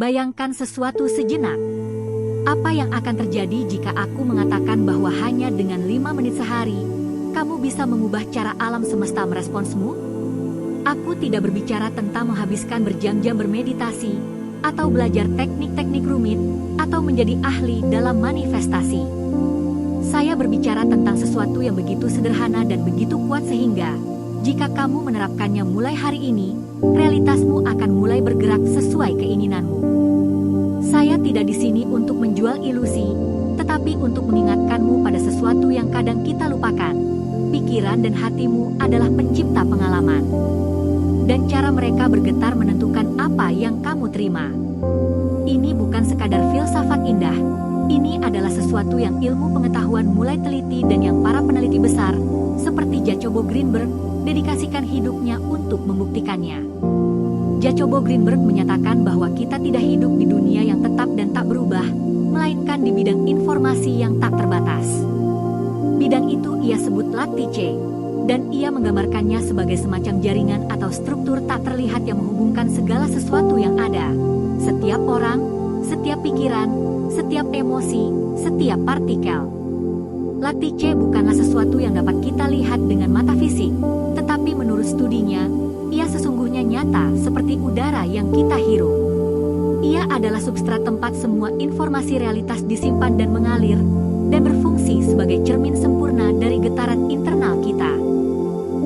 Bayangkan sesuatu sejenak. Apa yang akan terjadi jika aku mengatakan bahwa hanya dengan 5 menit sehari, kamu bisa mengubah cara alam semesta meresponsmu? Aku tidak berbicara tentang menghabiskan berjam-jam bermeditasi, atau belajar teknik-teknik rumit, atau menjadi ahli dalam manifestasi. Saya berbicara tentang sesuatu yang begitu sederhana dan begitu kuat sehingga, jika kamu menerapkannya mulai hari ini, realitasmu akan mulai bergerak sesuai keinginanmu. Saya tidak di sini untuk menjual ilusi, tetapi untuk mengingatkanmu pada sesuatu yang kadang kita lupakan. Pikiran dan hatimu adalah pencipta pengalaman. Dan cara mereka bergetar menentukan apa yang kamu terima. Ini bukan sekadar filsafat indah. Ini adalah sesuatu yang ilmu pengetahuan mulai teliti dan yang para peneliti besar, seperti Jacobo Greenberg, dedikasikan hidupnya untuk membuktikannya. Jacobo Greenberg menyatakan bahwa kita tidak hidup di dunia yang tetap dan tak berubah, melainkan di bidang informasi yang tak terbatas. Bidang itu ia sebut lattice, dan ia menggambarkannya sebagai semacam jaringan atau struktur tak terlihat yang menghubungkan segala sesuatu yang ada. Setiap orang, setiap pikiran, setiap emosi, setiap partikel. Lattice bukanlah sesuatu yang dapat kita lihat dengan mata fisik, tetapi menurut studinya, ia sesungguhnya nyata seperti udara yang kita hirup. Ia adalah substrat tempat semua informasi realitas disimpan dan mengalir, dan berfungsi sebagai cermin sempurna dari getaran internal kita.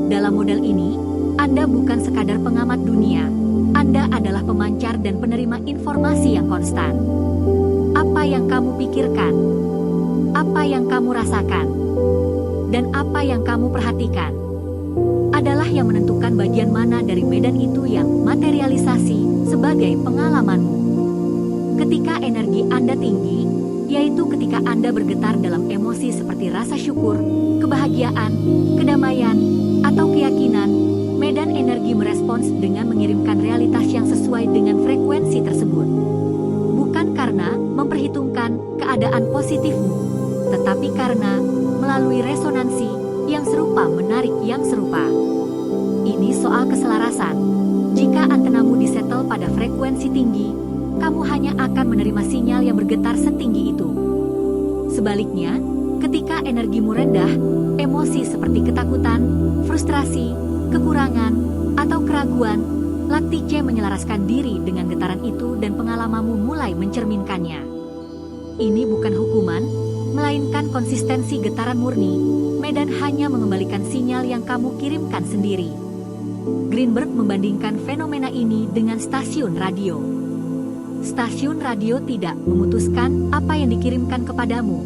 Dalam model ini, Anda bukan sekadar pengamat dunia, Anda adalah pemancar dan penerima informasi yang konstan. Apa yang kamu pikirkan, apa yang kamu rasakan, dan apa yang kamu perhatikan, adalah yang menentukan bagian mana dari medan itu yang materialisasi sebagai pengalamanmu. Ketika energi Anda tinggi, yaitu ketika Anda bergetar dalam emosi seperti rasa syukur, kebahagiaan, kedamaian, atau keyakinan, medan energi merespons dengan mengirimkan realitas yang sesuai dengan frekuensi tersebut. Bukan karena memperhitungkan keadaan positifmu, tetapi karena melalui resonansi yang serupa menarik yang serupa. Ini soal keselarasan. Jika antenamu disetel pada frekuensi tinggi, kamu hanya akan menerima sinyal yang bergetar setinggi itu. Sebaliknya, ketika energimu rendah, emosi seperti ketakutan, frustrasi, kekurangan, atau keraguan, lattice menyelaraskan diri dengan getaran itu dan pengalamanmu mulai mencerminkannya. Ini bukan hukuman, melainkan konsistensi getaran murni. Medan hanya mengembalikan sinyal yang kamu kirimkan sendiri. Greenberg membandingkan fenomena ini dengan stasiun radio. Stasiun radio tidak memutuskan apa yang dikirimkan kepadamu.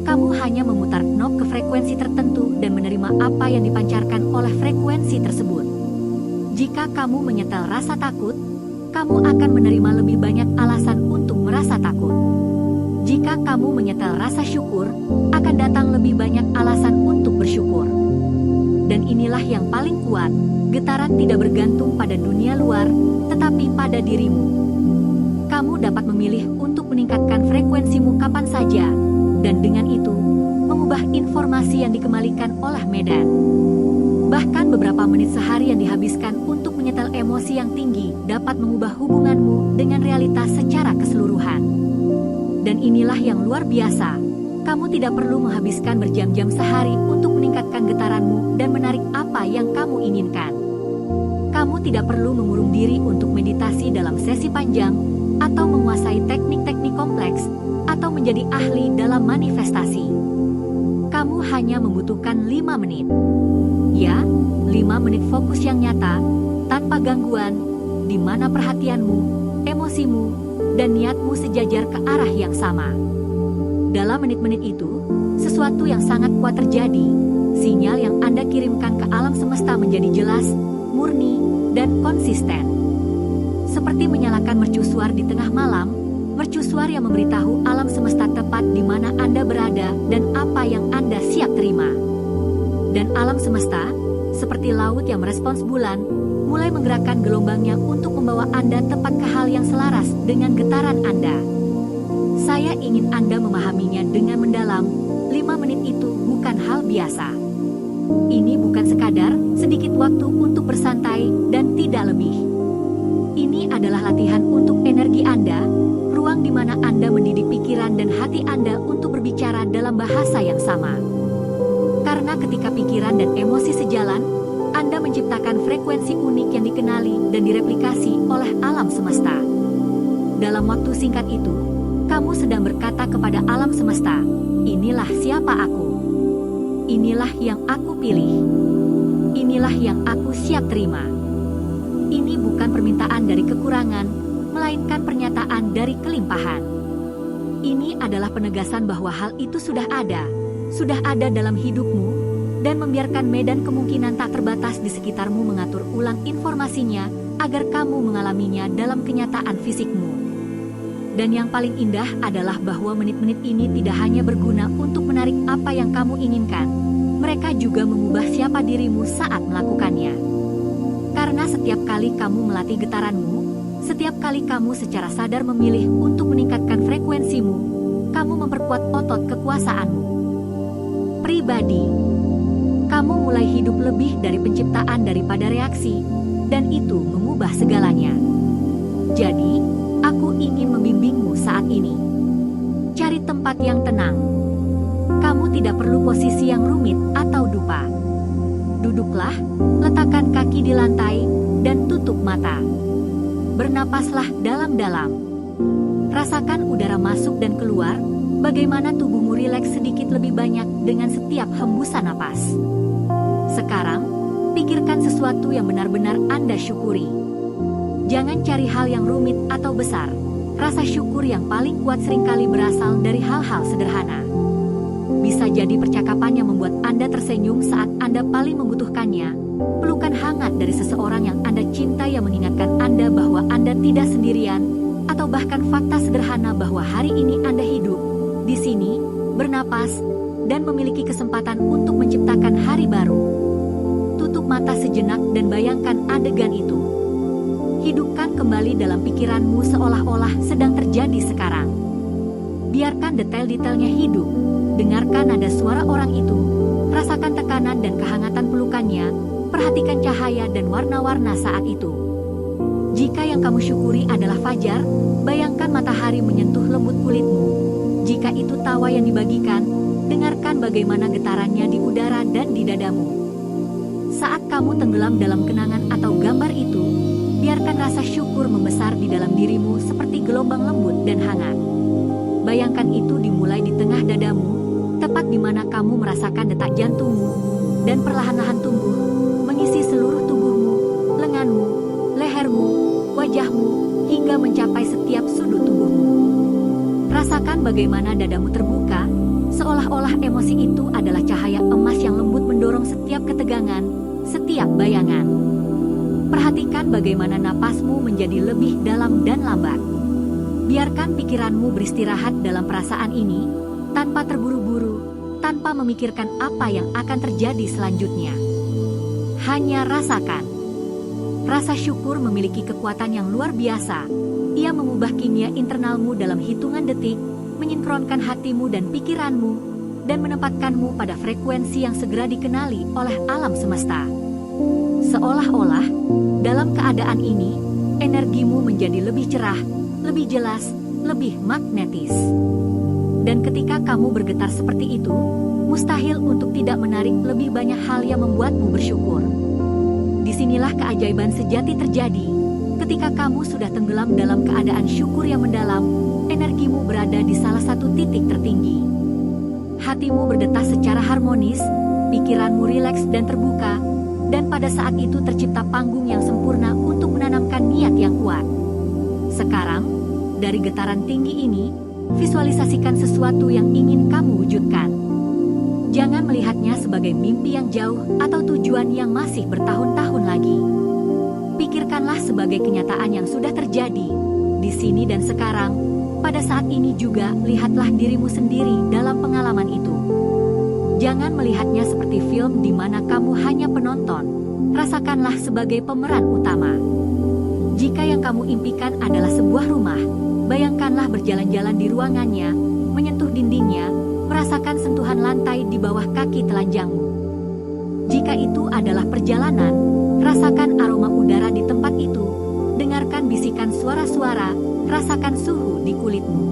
Kamu hanya memutar knob ke frekuensi tertentu dan menerima apa yang dipancarkan oleh frekuensi tersebut. Jika kamu menyetel rasa takut, kamu akan menerima lebih banyak alasan untuk merasa takut. Jika kamu menyetel rasa syukur, akan datang lebih banyak alasan untuk bersyukur. Dan inilah yang paling kuat, getaran tidak bergantung pada dunia luar, tetapi pada dirimu. Kamu dapat memilih untuk meningkatkan frekuensimu kapan saja, dan dengan itu, mengubah informasi yang dikembalikan oleh medan. Bahkan beberapa menit sehari yang dihabiskan untuk menyetel emosi yang tinggi dapat mengubah hubunganmu dengan realitas secara keseluruhan. Dan inilah yang luar biasa, kamu tidak perlu menghabiskan berjam-jam sehari untuk meningkatkan getaranmu dan menarik apa yang kamu inginkan. Kamu tidak perlu mengurung diri untuk meditasi dalam sesi panjang, atau menguasai teknik-teknik kompleks, atau menjadi ahli dalam manifestasi. Kamu hanya membutuhkan 5 menit. Ya, 5 menit fokus yang nyata, tanpa gangguan, di mana perhatianmu, emosimu, dan niatmu sejajar ke arah yang sama. Dalam menit-menit itu, sesuatu yang sangat kuat terjadi. Sinyal yang Anda kirimkan ke alam semesta menjadi jelas, murni, dan konsisten. Seperti menyalakan mercusuar di tengah malam, mercusuar yang memberitahu alam semesta tepat di mana Anda berada dan apa yang Anda siap terima. Dan alam semesta, seperti laut yang merespons bulan, mulai menggerakkan gelombangnya untuk membawa Anda tepat ke hal yang selaras dengan getaran Anda. Saya ingin Anda memahaminya dengan mendalam, 5 menit itu bukan hal biasa. Ini bukan sekadar sedikit waktu untuk bersantai dan tidak lebih. Ini adalah latihan untuk energi Anda hati Anda untuk berbicara dalam bahasa yang sama. Karena ketika pikiran dan emosi sejalan, Anda menciptakan frekuensi unik yang dikenali dan direplikasi oleh alam semesta. Dalam waktu singkat itu, kamu sedang berkata kepada alam semesta, "Inilah siapa aku. Inilah yang aku pilih. Inilah yang aku siap terima." Ini bukan permintaan dari kekurangan, melainkan pernyataan dari kelimpahan. Ini adalah penegasan bahwa hal itu sudah ada dalam hidupmu, dan membiarkan medan kemungkinan tak terbatas di sekitarmu mengatur ulang informasinya agar kamu mengalaminya dalam kenyataan fisikmu. Dan yang paling indah adalah bahwa menit-menit ini tidak hanya berguna untuk menarik apa yang kamu inginkan, mereka juga mengubah siapa dirimu saat melakukannya. Karena setiap kali kamu melatih getaranmu, setiap kali kamu secara sadar memilih untuk meningkatkan frekuensimu, kamu memperkuat otot kekuasaanmu. Pribadi, kamu mulai hidup lebih dari penciptaan daripada reaksi, dan itu mengubah segalanya. Jadi, aku ingin membimbingmu saat ini. Cari tempat yang tenang. Kamu tidak perlu posisi yang rumit atau dupa. Duduklah, letakkan kaki di lantai, dan tutup mata. Bernapaslah dalam-dalam. Rasakan udara masuk dan keluar, bagaimana tubuhmu rileks sedikit lebih banyak dengan setiap hembusan napas. Sekarang, pikirkan sesuatu yang benar-benar Anda syukuri. Jangan cari hal yang rumit atau besar. Rasa syukur yang paling kuat seringkali berasal dari hal-hal sederhana. Bisa jadi percakapan yang membuat Anda tersenyum saat Anda paling membutuhkannya, pelukan hangat dari seseorang yang Anda cintai yang mengingatkan Anda bahwa Anda tidak sendirian, atau bahkan fakta sederhana bahwa hari ini Anda hidup, di sini, bernapas, dan memiliki kesempatan untuk menciptakan hari baru. Tutup mata sejenak dan bayangkan adegan itu. Hidupkan kembali dalam pikiranmu seolah-olah sedang terjadi sekarang. Biarkan detail-detailnya hidup. Dengarkan nada suara orang itu. Rasakan tekanan dan kehangatan pelukannya. Perhatikan cahaya dan warna-warna saat itu. Jika yang kamu syukuri adalah fajar, bayangkan matahari menyentuh lembut kulitmu. Jika itu tawa yang dibagikan, dengarkan bagaimana getarannya di udara dan di dadamu. Saat kamu tenggelam dalam kenangan atau gambar itu, biarkan rasa syukur membesar di dalam dirimu seperti gelombang lembut dan hangat. Bayangkan itu dimulai di tengah dadamu, tepat di mana kamu merasakan detak jantungmu, dan perlahan-lahan tumbuh, mengisi seluruh tubuhmu, lenganmu, lehermu, wajahmu, hingga mencapai setiap sudut tubuhmu. Rasakan bagaimana dadamu terbuka, seolah-olah emosi itu adalah cahaya emas yang lembut mendorong setiap ketegangan, setiap bayangan. Perhatikan bagaimana napasmu menjadi lebih dalam dan lambat. Biarkan pikiranmu beristirahat dalam perasaan ini, tanpa terburu-buru, tanpa memikirkan apa yang akan terjadi selanjutnya. Hanya rasakan. Rasa syukur memiliki kekuatan yang luar biasa. Ia mengubah kimia internalmu dalam hitungan detik, menyinkronkan hatimu dan pikiranmu, dan menempatkanmu pada frekuensi yang segera dikenali oleh alam semesta. Seolah-olah, dalam keadaan ini, energimu menjadi lebih cerah, lebih jelas, lebih magnetis. Dan ketika kamu bergetar seperti itu, mustahil untuk tidak menarik lebih banyak hal yang membuatmu bersyukur. Disinilah keajaiban sejati terjadi. Ketika kamu sudah tenggelam dalam keadaan syukur yang mendalam, energimu berada di salah satu titik tertinggi. Hatimu berdetak secara harmonis, pikiranmu rileks dan terbuka, dan pada saat itu tercipta panggung yang sempurna untuk menanamkan niat yang kuat. Sekarang, dari getaran tinggi ini, visualisasikan sesuatu yang ingin kamu wujudkan. Jangan melihatnya sebagai mimpi yang jauh atau tujuan yang masih bertahun-tahun lagi. Pikirkanlah sebagai kenyataan yang sudah terjadi, di sini dan sekarang. Pada saat ini juga, lihatlah dirimu sendiri dalam pengalaman itu. Jangan melihatnya seperti film di mana kamu hanya penonton. Rasakanlah sebagai pemeran utama. Jika yang kamu impikan adalah sebuah rumah, bayangkanlah berjalan-jalan di ruangannya, menyentuh dindingnya, merasakan sentuhan lantai di bawah kaki telanjangmu. Jika itu adalah perjalanan, rasakan aroma udara di tempat itu, dengarkan bisikan suara-suara, rasakan suhu di kulitmu.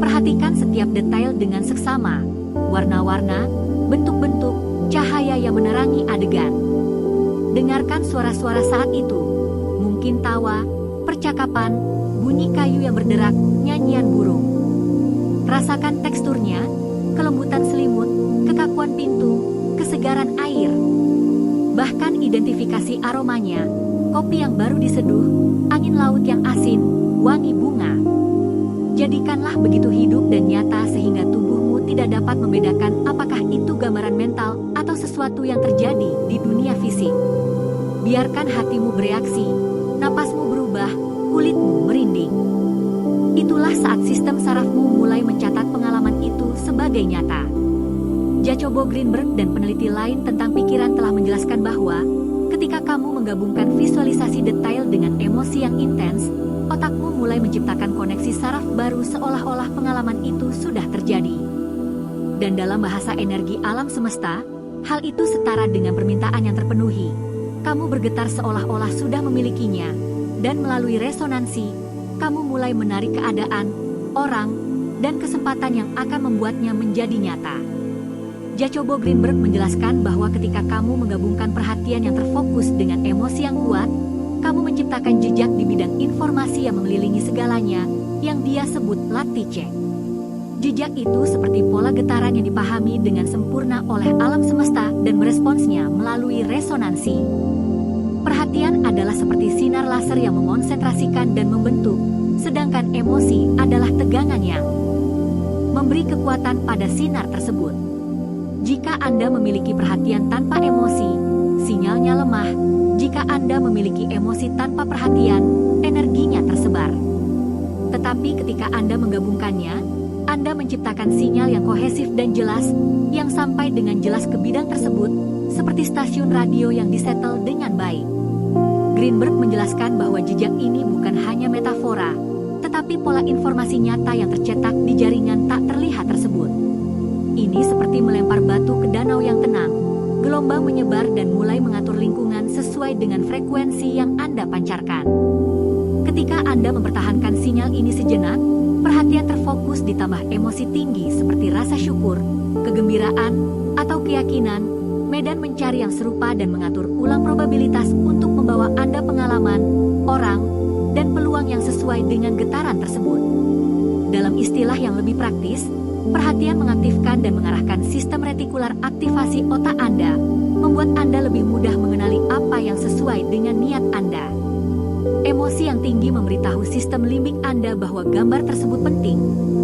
Perhatikan setiap detail dengan seksama, warna-warna, bentuk-bentuk, cahaya yang menerangi adegan. Dengarkan suara-suara saat itu, mungkin tawa, percakapan, bunyi kayu yang berderak, nyanyian burung. Rasakan teksturnya, kelembutan selimut, kekakuan pintu, kesegaran air. Bahkan identifikasi aromanya, kopi yang baru diseduh, angin laut yang asin, wangi bunga. Jadikanlah begitu hidup dan nyata sehingga tubuhmu tidak dapat membedakan apakah itu gambaran mental atau sesuatu yang terjadi di dunia fisik. Biarkan hatimu bereaksi, napasmu berubah, kulitmu merinding. Itulah saat sistem sarafmu mulai mencatat pengalaman itu sebagai nyata. Jacobo Greenberg dan peneliti lain tentang pikiran telah menjelaskan bahwa ketika kamu menggabungkan visualisasi detail dengan emosi yang intens, otakmu mulai menciptakan koneksi saraf baru seolah-olah pengalaman itu sudah terjadi. Dan dalam bahasa energi alam semesta, hal itu setara dengan permintaan yang terpenuhi. Kamu bergetar seolah-olah sudah memilikinya, dan melalui resonansi, kamu mulai menarik keadaan, orang, dan kesempatan yang akan membuatnya menjadi nyata. Jacobo Greenberg menjelaskan bahwa ketika kamu menggabungkan perhatian yang terfokus dengan emosi yang kuat, kamu menciptakan jejak di bidang informasi yang mengelilingi segalanya, yang dia sebut latice. Jejak itu seperti pola getaran yang dipahami dengan sempurna oleh alam semesta dan meresponsnya melalui resonansi. Perhatian adalah seperti sinar laser yang mengonsentrasikan dan membentuk, sedangkan emosi adalah tegangan yang memberi kekuatan pada sinar tersebut. Jika Anda memiliki perhatian tanpa emosi, sinyalnya lemah. Jika Anda memiliki emosi tanpa perhatian, energinya tersebar. Tetapi ketika Anda menggabungkannya, Anda menciptakan sinyal yang kohesif dan jelas, yang sampai dengan jelas ke bidang tersebut, seperti stasiun radio yang disetel dengan baik. Greenberg menjelaskan bahwa jejak ini bukan hanya metafora, tetapi pola informasi nyata yang tercetak di jaringan tak terlihat tersebut. Ini seperti melempar batu ke danau yang tenang, gelombang menyebar dan mulai mengatur lingkungan sesuai dengan frekuensi yang Anda pancarkan. Ketika Anda mempertahankan sinyal ini sejenak, perhatian terfokus ditambah emosi tinggi seperti rasa syukur, kegembiraan, atau keyakinan, medan mencari yang serupa dan mengatur ulang probabilitas untuk membawa Anda pengalaman, orang, dan peluang yang sesuai dengan getaran tersebut. Dalam istilah yang lebih praktis, perhatian mengaktifkan dan mengarahkan sistem retikular aktivasi otak Anda, membuat Anda lebih mudah mengenali apa yang sesuai dengan niat Anda. Emosi yang tinggi memberitahu sistem limbik Anda bahwa gambar tersebut penting,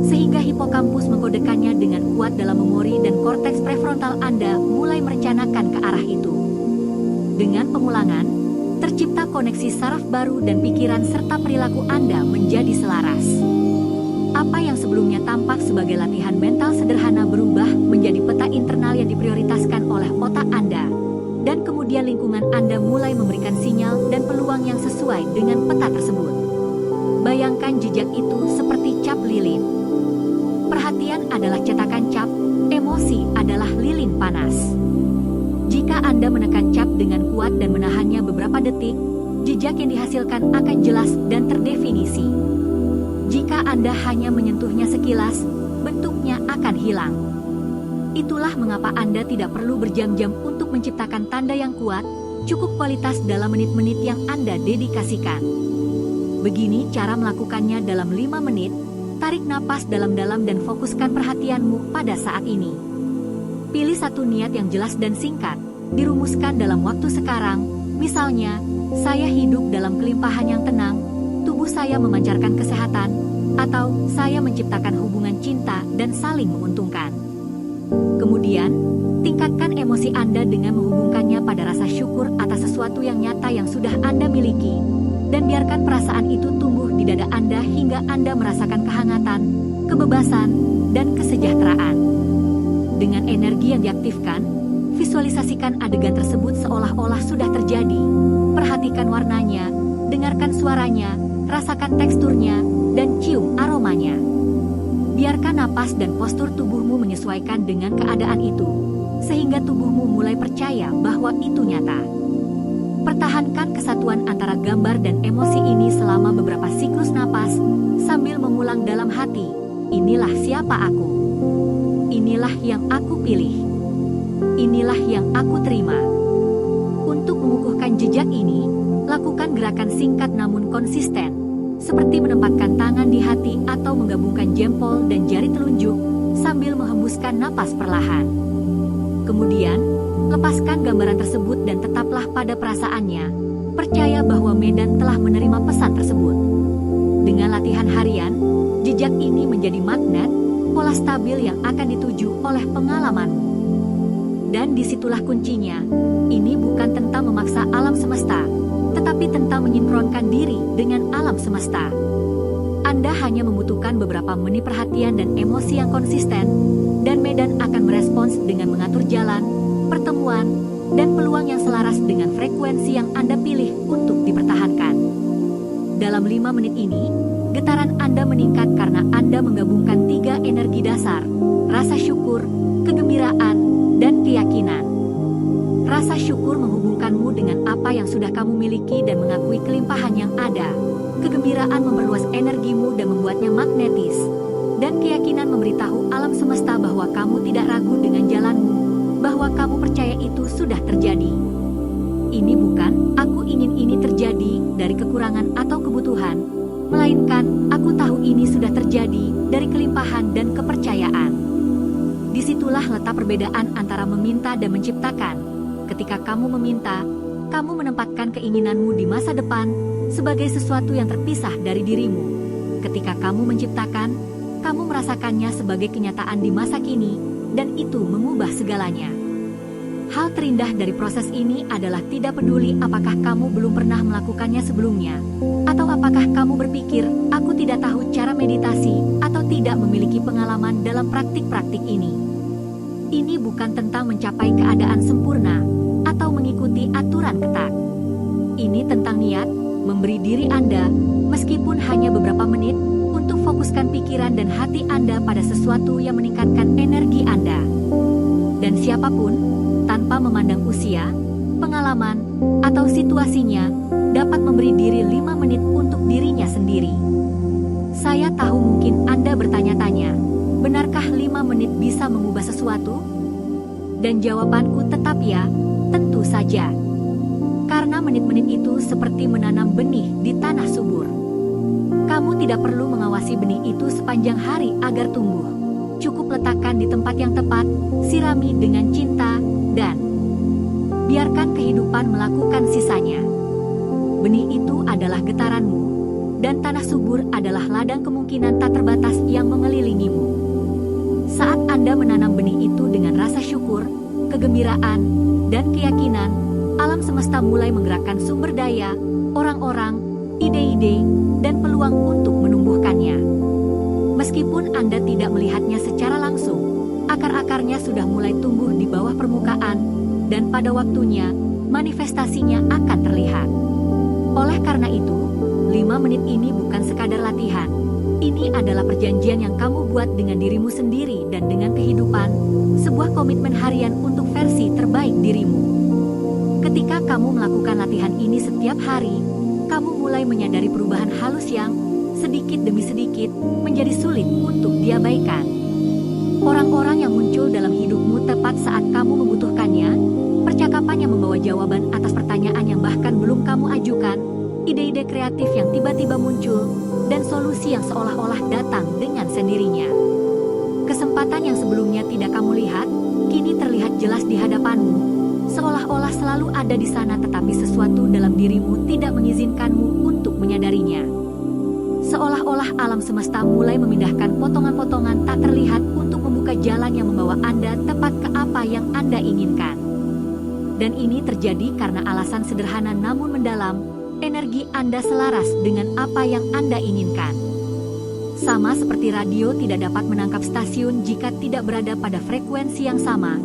sehingga hipokampus mengkodekannya dengan kuat dalam memori dan korteks prefrontal Anda mulai merencanakan ke arah itu. Dengan pengulangan, tercipta koneksi saraf baru dan pikiran serta perilaku Anda menjadi selaras. Apa yang sebelumnya tampak sebagai latihan mental sederhana berubah menjadi peta internal yang diprioritaskan oleh otak Anda, dan kemudian lingkungan Anda mulai memberikan sinyal dan peluang yang sesuai dengan peta tersebut. Bayangkan jejak itu seperti cap lilin. Perhatian adalah cetakan cap, emosi adalah lilin panas. Jika Anda menekan cap dengan kuat dan menahannya beberapa detik, jejak yang dihasilkan akan jelas dan terdefinisi. Jika Anda hanya menyentuhnya sekilas, bentuknya akan hilang. Itulah mengapa Anda tidak perlu berjam-jam untuk menciptakan tanda yang kuat, cukup kualitas dalam menit-menit yang Anda dedikasikan. Begini cara melakukannya dalam 5 menit, tarik napas dalam-dalam dan fokuskan perhatianmu pada saat ini. Pilih satu niat yang jelas dan singkat, dirumuskan dalam waktu sekarang, misalnya, saya hidup dalam kelimpahan yang tenang, tubuh saya memancarkan kesehatan, atau saya menciptakan hubungan cinta dan saling menguntungkan. Kemudian, tingkatkan emosi Anda dengan menghubungkannya pada rasa syukur atas sesuatu yang nyata yang sudah Anda miliki, dan biarkan perasaan itu tumbuh di dada Anda hingga Anda merasakan kehangatan, kebebasan, dan kesejahteraan. Dengan energi yang diaktifkan, visualisasikan adegan tersebut seolah-olah sudah terjadi. Perhatikan warnanya, dengarkan suaranya, rasakan teksturnya, dan cium aromanya. Biarkan napas dan postur tubuhmu menyesuaikan dengan keadaan itu, sehingga tubuhmu mulai percaya bahwa itu nyata. Pertahankan kesatuan antara gambar dan emosi ini selama beberapa siklus napas, sambil mengulang dalam hati, Inilah siapa aku. Inilah yang aku pilih. Inilah yang aku terima. Untuk mengukuhkan jejak ini, lakukan gerakan singkat namun konsisten, seperti menempatkan tangan di hati atau menggabungkan jempol dan jari telunjuk sambil menghembuskan napas perlahan. Kemudian, lepaskan gambaran tersebut dan tetaplah pada perasaannya, percaya bahwa Medan telah menerima pesan tersebut. Dengan latihan harian, jejak ini menjadi magnet, pola stabil yang akan dituju oleh pengalamanmu. Dan disitulah kuncinya, ini bukan tentang memaksa alam semesta, tetapi tentang menyinkronkan diri dengan alam semesta. Anda hanya membutuhkan beberapa menit perhatian dan emosi yang konsisten, dan Medan akan merespons dengan mengatur jalan, pertemuan, dan peluang yang selaras dengan frekuensi yang Anda pilih untuk dipertahankan. Dalam 5 menit ini, getaran Anda meningkat karena Anda menggabungkan 3 energi dasar, rasa syukur, kegembiraan, dan keyakinan. Rasa syukur menghubungkanmu dengan apa yang sudah kamu miliki dan mengakui kelimpahan yang ada. Kegembiraan memperluas energimu dan membuatnya magnetis. Dan keyakinan memberitahu alam semesta bahwa kamu tidak ragu dengan jalanmu, bahwa kamu percaya itu sudah terjadi. Ini bukan, aku ingin ini terjadi dari kekurangan atau kebutuhan, melainkan, aku tahu ini sudah terjadi dari kelimpahan dan kepercayaan. Disitulah letak perbedaan antara meminta dan menciptakan. Ketika kamu meminta, kamu menempatkan keinginanmu di masa depan sebagai sesuatu yang terpisah dari dirimu. Ketika kamu menciptakan, kamu merasakannya sebagai kenyataan di masa kini, dan itu mengubah segalanya. Hal terindah dari proses ini adalah tidak peduli apakah kamu belum pernah melakukannya sebelumnya, atau apakah kamu berpikir, aku tidak tahu cara meditasi, atau tidak memiliki pengalaman dalam praktik-praktik ini. Ini bukan tentang mencapai keadaan sempurna, atau mengikuti aturan ketat. Ini tentang niat, memberi diri Anda, meskipun hanya beberapa menit, untuk fokuskan pikiran dan hati Anda pada sesuatu yang meningkatkan energi Anda. Dan siapapun, tanpa memandang usia, pengalaman, atau situasinya, dapat memberi diri 5 menit untuk dirinya sendiri. Saya tahu mungkin Anda bertanya-tanya, benarkah 5 menit bisa mengubah sesuatu? Dan jawabanku tetap ya, tentu saja. Karena menit-menit itu seperti menanam benih di tanah subur. Kamu tidak perlu mengawasi benih itu sepanjang hari agar tumbuh. Cukup letakkan di tempat yang tepat, sirami dengan cinta, dan biarkan kehidupan melakukan sisanya. Benih itu adalah getaranmu, dan tanah subur adalah ladang kemungkinan tak terbatas yang mengelilingimu. Saat Anda menanam benih itu dengan rasa syukur, kegembiraan, dan keyakinan, alam semesta mulai menggerakkan sumber daya, orang-orang, ide-ide, dan peluang untuk menumbuhkannya. Meskipun Anda tidak melihatnya secara langsung, akar-akarnya sudah mulai tumbuh di bawah permukaan, dan pada waktunya, manifestasinya akan terlihat. Oleh karena itu, 5 menit ini bukan sekadar latihan. Ini adalah perjanjian yang kamu buat dengan dirimu sendiri dan dengan kehidupan, sebuah komitmen harian untuk versi terbaik dirimu. Ketika kamu melakukan latihan ini setiap hari, kamu mulai menyadari perubahan halus yang, sedikit demi sedikit, menjadi sulit untuk diabaikan. Orang-orang yang muncul dalam hidupmu tepat saat kamu membutuhkannya, percakapan yang membawa jawaban atas pertanyaan yang bahkan belum kamu ajukan, ide-ide kreatif yang tiba-tiba muncul, dan solusi yang seolah-olah datang dengan sendirinya. Kesempatan yang sebelumnya tidak kamu lihat, kini terlihat jelas di hadapanmu, seolah-olah selalu ada di sana tetapi sesuatu dalam dirimu tidak mengizinkanmu untuk menyadarinya. Seolah-olah alam semesta mulai memindahkan potongan-potongan tak terlihat untuk membuka jalan yang membawa Anda tepat ke apa yang Anda inginkan. Dan ini terjadi karena alasan sederhana namun mendalam, energi Anda selaras dengan apa yang Anda inginkan. Sama seperti radio tidak dapat menangkap stasiun jika tidak berada pada frekuensi yang sama,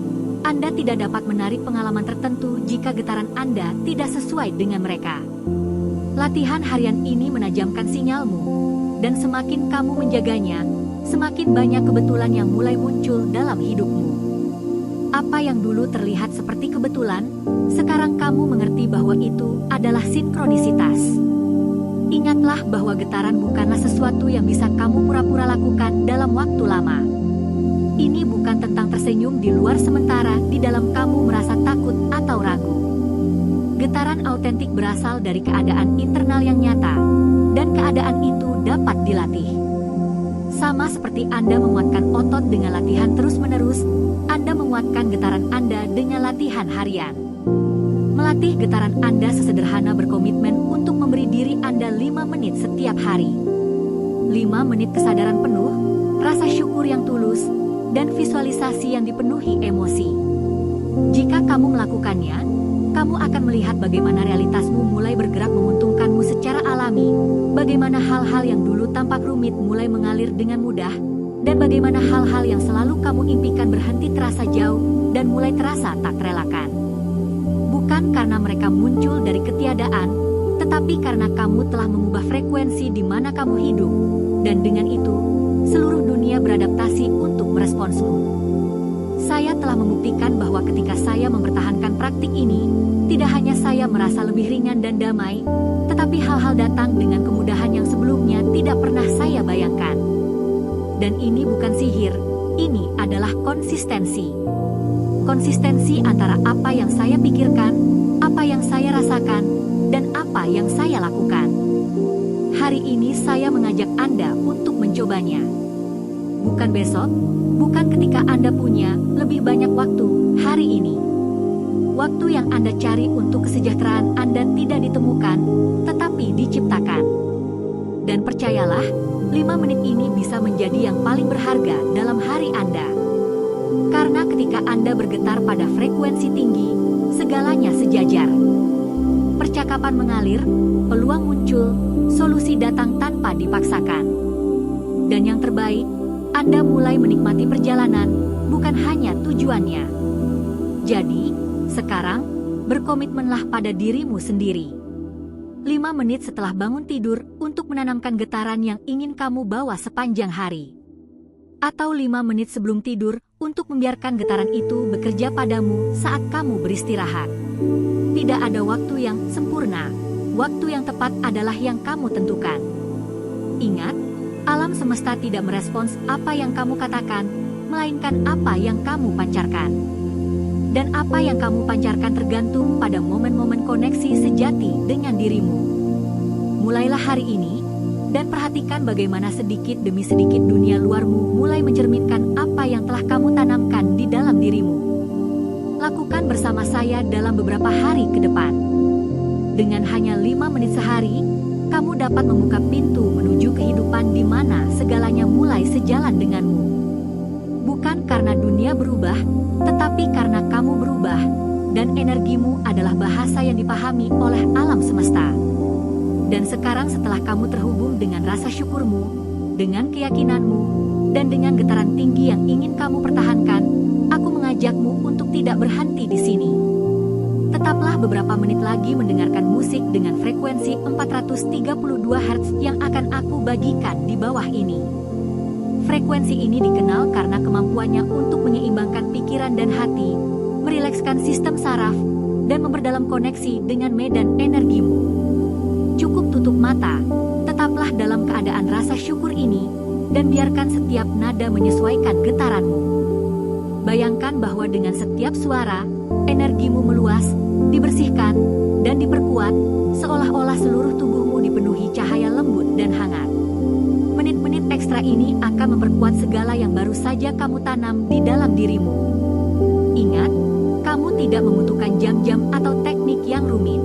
Anda tidak dapat menarik pengalaman tertentu jika getaran Anda tidak sesuai dengan mereka. Latihan harian ini menajamkan sinyalmu, dan semakin kamu menjaganya, semakin banyak kebetulan yang mulai muncul dalam hidupmu. Apa yang dulu terlihat seperti kebetulan, sekarang kamu mengerti bahwa itu adalah sinkronisitas. Ingatlah bahwa getaran bukanlah sesuatu yang bisa kamu pura-pura lakukan dalam waktu lama. Ini bukan tentang tersenyum di luar sementara di dalam kamu merasa takut atau ragu. Getaran autentik berasal dari keadaan internal yang nyata, dan keadaan itu dapat dilatih. Sama seperti Anda menguatkan otot dengan latihan terus-menerus, Anda menguatkan getaran Anda dengan latihan harian. Melatih getaran Anda sesederhana berkomitmen untuk memberi diri Anda 5 menit setiap hari. 5 menit kesadaran penuh, rasa syukur yang tulus, dan visualisasi yang dipenuhi emosi. Jika kamu melakukannya, kamu akan melihat bagaimana realitasmu mulai bergerak menguntungkanmu secara alami, bagaimana hal-hal yang dulu tampak rumit mulai mengalir dengan mudah, dan bagaimana hal-hal yang selalu kamu impikan berhenti terasa jauh dan mulai terasa tak terelakkan. Bukan karena mereka muncul dari ketiadaan, tetapi karena kamu telah mengubah frekuensi di mana kamu hidup, dan dengan itu, seluruh dunia beradaptasi untuk meresponsmu. Saya telah membuktikan bahwa ketika saya mempertahankan praktik ini, tidak hanya saya merasa lebih ringan dan damai, tetapi hal-hal datang dengan kemudahan yang sebelumnya tidak pernah saya bayangkan. Dan ini bukan sihir, ini adalah konsistensi. Konsistensi antara apa yang saya pikirkan, apa yang saya rasakan, dan apa yang saya lakukan. Hari ini saya mengajak Anda untuk mencobanya. Bukan besok, bukan ketika Anda punya lebih banyak waktu, hari ini. Waktu yang Anda cari untuk kesejahteraan Anda tidak ditemukan, tetapi diciptakan. Dan percayalah, 5 menit ini bisa menjadi yang paling berharga dalam hari Anda. Karena ketika Anda bergetar pada frekuensi tinggi, segalanya sejajar. Percakapan mengalir, peluang muncul, solusi datang tanpa dipaksakan. Dan yang terbaik, Anda mulai menikmati perjalanan, bukan hanya tujuannya. Jadi, sekarang, berkomitmenlah pada dirimu sendiri. 5 menit setelah bangun tidur untuk menanamkan getaran yang ingin kamu bawa sepanjang hari. Atau 5 menit sebelum tidur untuk membiarkan getaran itu bekerja padamu saat kamu beristirahat. Tidak ada waktu yang sempurna, waktu yang tepat adalah yang kamu tentukan. Ingat, alam semesta tidak merespons apa yang kamu katakan, melainkan apa yang kamu pancarkan. Dan apa yang kamu pancarkan tergantung pada momen-momen koneksi sejati dengan dirimu. Mulailah hari ini, dan perhatikan bagaimana sedikit demi sedikit dunia luarmu mulai mencerminkan apa yang telah kamu tanamkan di dalam dirimu. Lakukan bersama saya dalam beberapa hari ke depan. Dengan hanya 5 menit sehari, kamu dapat membuka pintu menuju kehidupan di mana segalanya mulai sejalan denganmu. Bukan karena dunia berubah, tetapi karena kamu berubah, dan energimu adalah bahasa yang dipahami oleh alam semesta. Dan sekarang setelah kamu terhubung dengan rasa syukurmu, dengan keyakinanmu, dan dengan getaran tinggi yang ingin kamu pertahankan, aku mengajakmu untuk tidak berhenti di sini. Tetaplah beberapa menit lagi mendengarkan musik dengan frekuensi 432 Hz yang akan aku bagikan di bawah ini. Frekuensi ini dikenal karena kemampuannya untuk menyeimbangkan pikiran dan hati, merilekskan sistem saraf, dan memperdalam koneksi dengan medan energimu. Cukup tutup mata, tetaplah dalam keadaan rasa syukur ini, dan biarkan setiap nada menyesuaikan getaranmu. Bayangkan bahwa dengan setiap suara, energimu meluas, dibersihkan, dan diperkuat, seolah-olah seluruh tubuhmu dipenuhi cahaya lembut dan hangat. Menit-menit ekstra ini akan memperkuat segala yang baru saja kamu tanam di dalam dirimu. Ingat, kamu tidak membutuhkan jam-jam atau teknik yang rumit.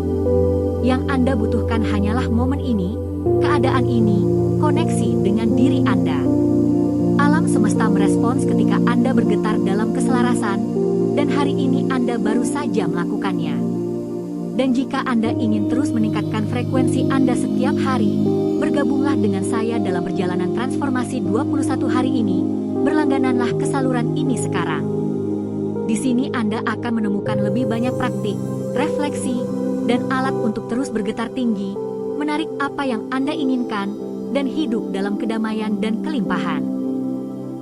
Yang Anda butuhkan hanyalah momen ini, keadaan ini, koneksi dengan diri Anda. Alam semesta merespons ketika Anda bergetar dalam keselarasan, dan hari ini Anda baru saja melakukannya. Dan jika Anda ingin terus meningkatkan frekuensi Anda setiap hari, bergabunglah dengan saya dalam perjalanan transformasi 21 hari ini, berlanggananlah ke saluran ini sekarang. Di sini Anda akan menemukan lebih banyak praktik, refleksi, dan alat untuk terus bergetar tinggi, menarik apa yang Anda inginkan, dan hidup dalam kedamaian dan kelimpahan.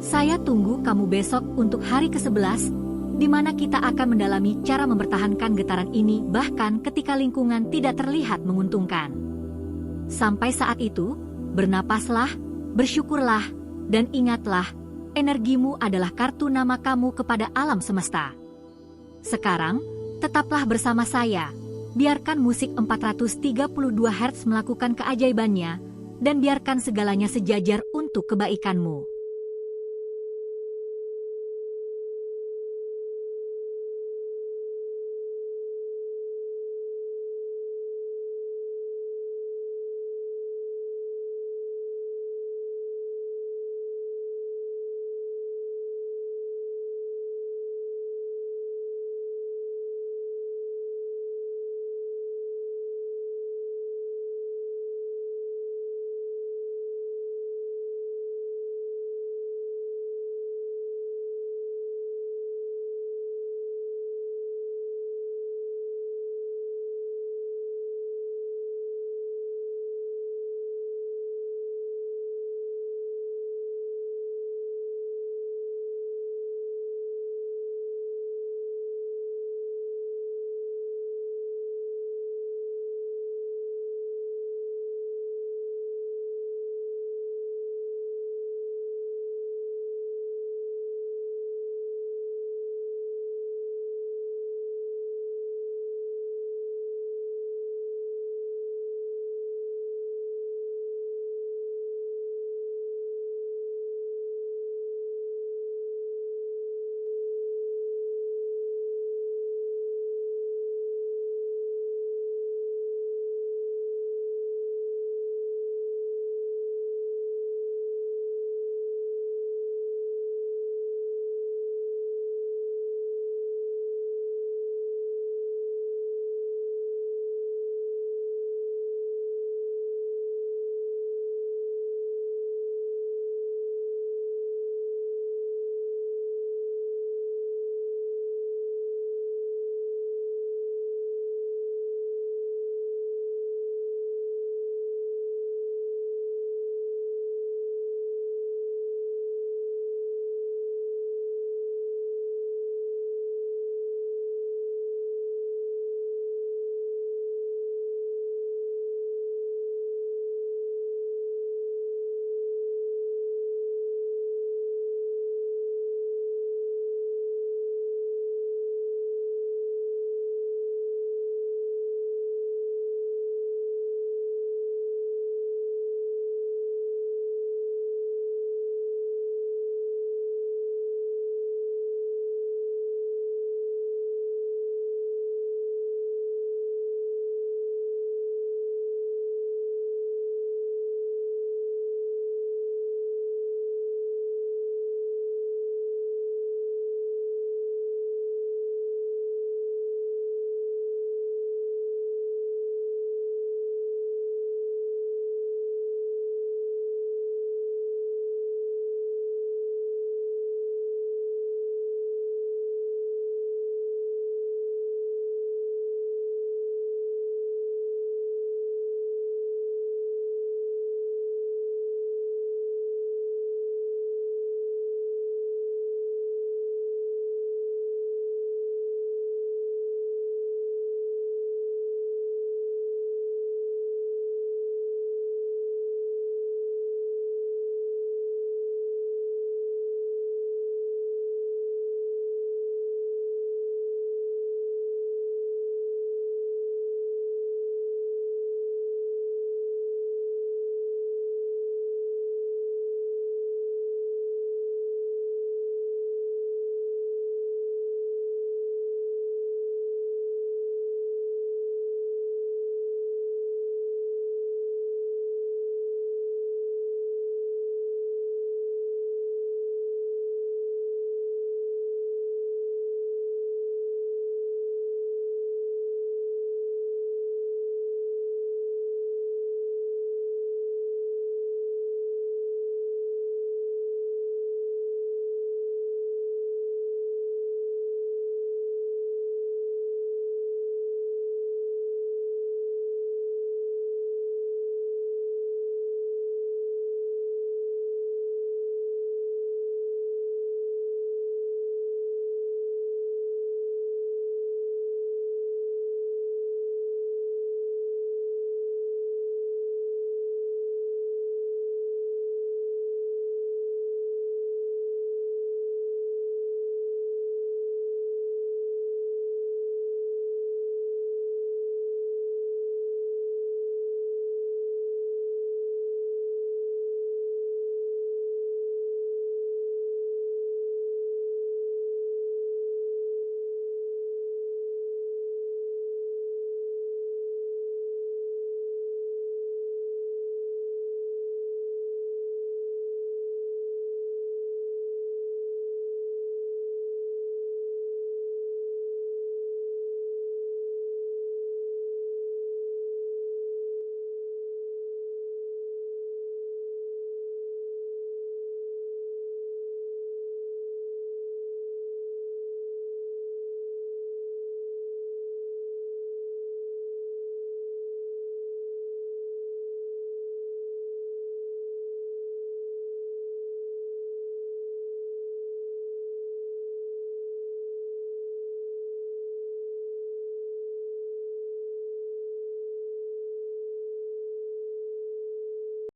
Saya tunggu kamu besok untuk hari ke-11, di mana kita akan mendalami cara mempertahankan getaran ini bahkan ketika lingkungan tidak terlihat menguntungkan. Sampai saat itu, bernapaslah, bersyukurlah, dan ingatlah, energimu adalah kartu nama kamu kepada alam semesta. Sekarang, tetaplah bersama saya. Biarkan musik 432 Hz melakukan keajaibannya, dan biarkan segalanya sejajar untuk kebaikanmu.